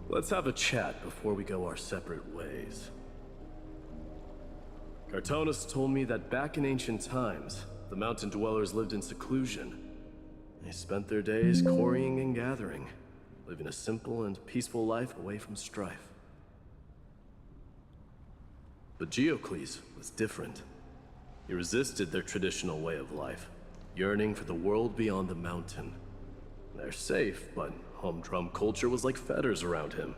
Let's have a chat before we go our separate ways. Cartonus told me that back in ancient times, the mountain dwellers lived in seclusion. They spent their days quarrying and gathering, living a simple and peaceful life away from strife. But Geocles was different. He resisted their traditional way of life, yearning for the world beyond the mountain. They're safe, but humdrum culture was like fetters around him.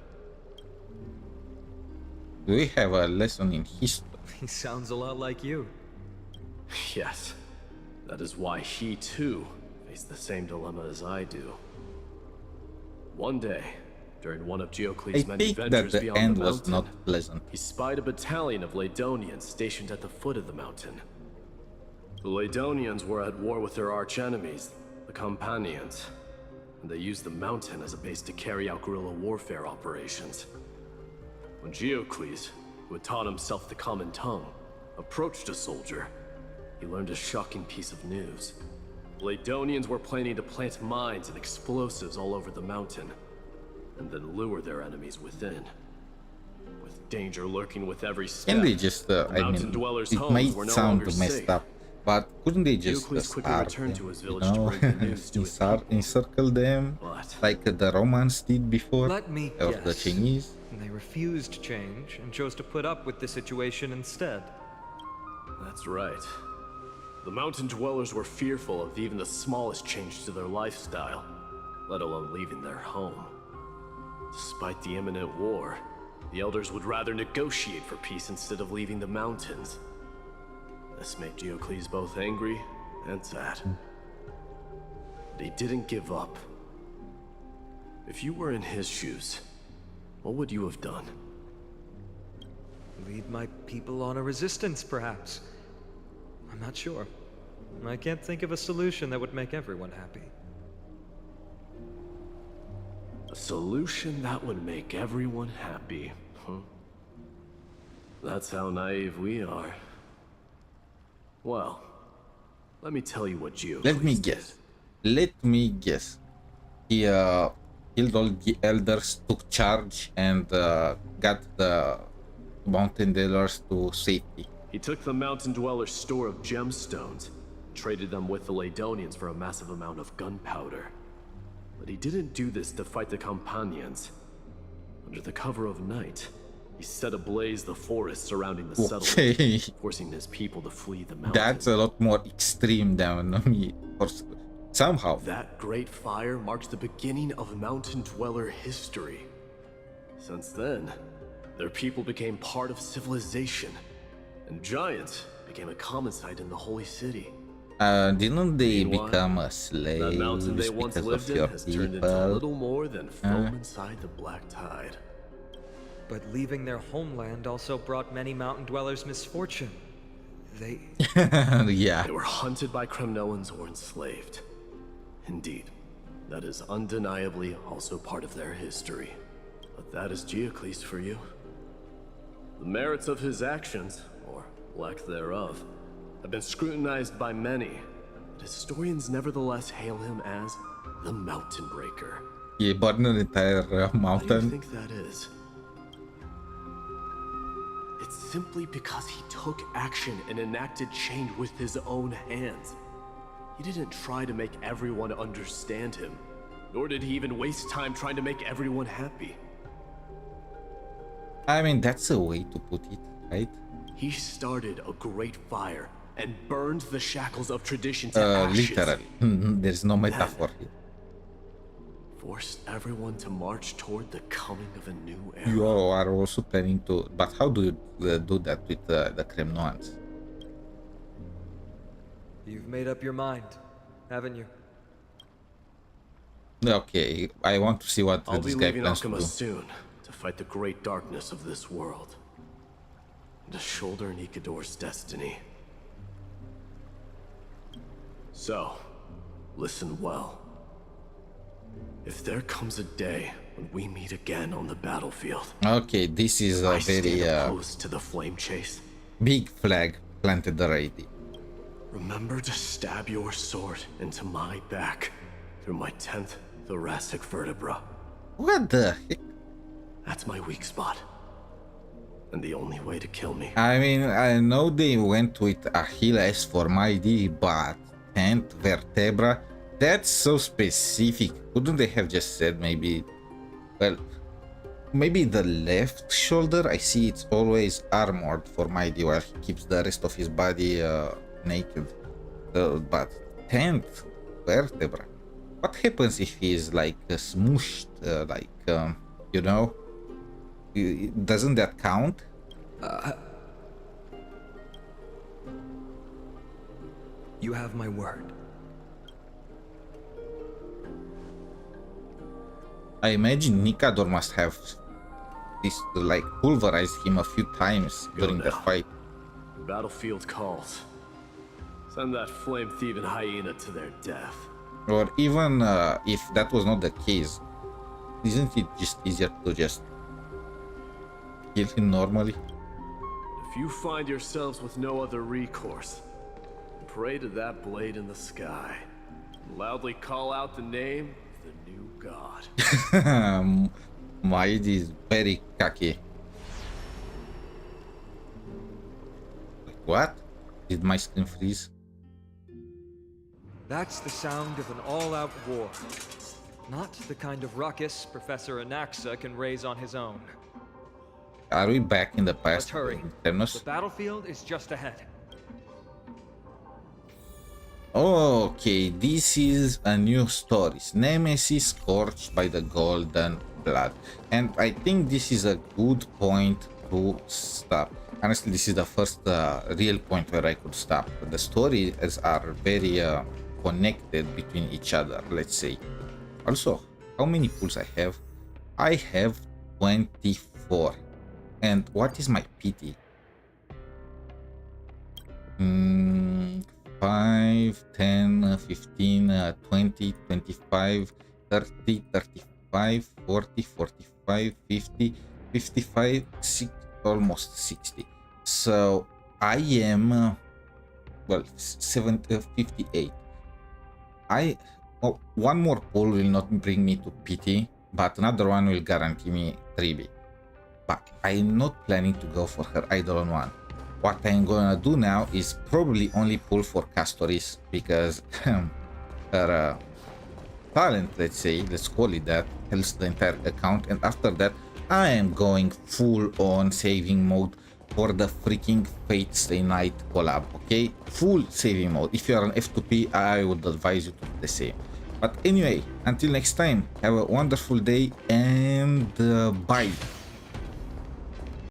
Do we have a lesson in history? He sounds a lot like you. Yes, that is why he too faced the same dilemma as I do. One day, during one of Geocles' I many think that ventures the beyond end the was mountain, not pleasant. he spied a battalion of Ladonians stationed at the foot of the mountain. The Ladonians were at war with their arch-enemies, the Companions, and they used the mountain as a base to carry out guerrilla warfare operations. When Geocles, who had taught himself the common tongue, approached a soldier, he learned a shocking piece of news. The Ladonians were planning to plant mines and explosives all over the mountain, and then lure their enemies within. With danger lurking with every step, Can they just, the I mountain mean, dwellers' it homes might were no sound longer messed safe. up, But couldn't they just Diocles quickly start returned them, to his you village to know, bring the news to his people. encircle them But like the Romans did before, Let me or guess. the Chinese? They refused change and chose to put up with the situation instead. that's right. The mountain dwellers were fearful of even the smallest change to their lifestyle, let alone leaving their home. Despite the imminent war, the elders would rather negotiate for peace instead of leaving the mountains. This made Diocles both angry and sad. But he didn't give up. If you were in his shoes, what would you have done? Lead my people on a resistance, perhaps. I'm not sure. I can't think of a solution that would make everyone happy. A solution that would make everyone happy, huh? That's how naive we are. Well, let me tell you what Diocles Let me guess. Let me guess. He killed all the elders, took charge, and got the mountain dwellers to safety. He took the mountain dwellers' store of gemstones, traded them with the Ladonians for a massive amount of gunpowder. But he didn't do this to fight the Companions. Under the cover of night, he set ablaze the forest surrounding the settlement, forcing his people to flee the mountains. That's a lot more extreme than me. Somehow. That great fire marks the beginning of mountain dweller history. Since then, their people became part of civilization, and giants became a common sight in the holy city. Didn't they Meanwhile, become a slave that mountain they once because lived of in your has turned into people? little more than foam inside the black tide. But leaving their homeland also brought many mountain dwellers misfortune. They... Yeah. They were hunted by Kremnoans or enslaved. Indeed, that is undeniably also part of their history. But that is Diocles for you. The merits of his actions, or lack thereof, have been scrutinized by many, but historians nevertheless hail him as the Mountain Breaker. He burned an entire Why do you mountain. think that is? It's simply because he took action and enacted change with his own hands. He didn't try to make everyone understand him, nor did he even waste time trying to make everyone happy. I mean, that's a way to put it, right? He started a great fire and burned the shackles of tradition to ashes. Literally. There's no metaphor here. Forced everyone to march toward the coming of a new era. You are also planning to... But how do you do that with the Kremnoans? You've made up your mind, haven't you? Okay, I want to see what I'll this be guy leaving plans to Alchema do. soon to fight the great darkness of this world. To shoulder Nikador's destiny. So, listen well. If there comes a day when we meet again on the battlefield, Okay, this is a I very stand opposed to the flame chase. big flag planted already. Remember to stab your sword into my back through my 10th thoracic vertebra. What the heck? That's my weak spot. And the only way to kill me. I mean, I know they went with Achilles for my D, but 10th vertebra? That's so specific. Couldn't they have just said maybe... Well, maybe the left shoulder? I see it's always armored for Mighty while he keeps the rest of his body naked. But 10th vertebra? What happens if he's like smooshed, you know? Doesn't that count? You have my word. I imagine Nikador must have this, like, pulverized him a few times during the fight. Battlefield calls. Send that flame-thieving hyena to their death. Or even if that was not the case, isn't it just easier to just kill him normally? If you find yourselves with no other recourse, pray to that blade in the sky. And loudly call out the name of the new god. Mighty is very cocky. Like, what? Did my screen freeze? That's the sound of an all-out war. Not the kind of ruckus Professor Anaxa can raise on his own. Are we back in the past? Let's hurry. Terminus? The battlefield is just ahead. Okay, this is a new story. Nemesis scorched by the golden blood. And I think this is a good point to stop. Honestly, this is the first real point where I could stop. The stories are very connected between each other, let's say. Also, how many pulls I have? I have 24. And what is my pity? 5, 10, 15, 20, 25, 30, 35, 40, 45, 50, 55, 60, almost 60. So I am, well, 58. One more pull will not bring me to pity, but another one will guarantee me Tribbie. But I'm not planning to go for her Eidolon one. What I'm gonna do now is probably only pull for Castoris, because her talent, let's say, let's call it that, helps the entire account, and after that I am going full on saving mode for the freaking Fate Stay Night collab, okay? Full saving mode. If you are an F2P, I would advise you to do the same. But anyway, until next time, have a wonderful day and bye.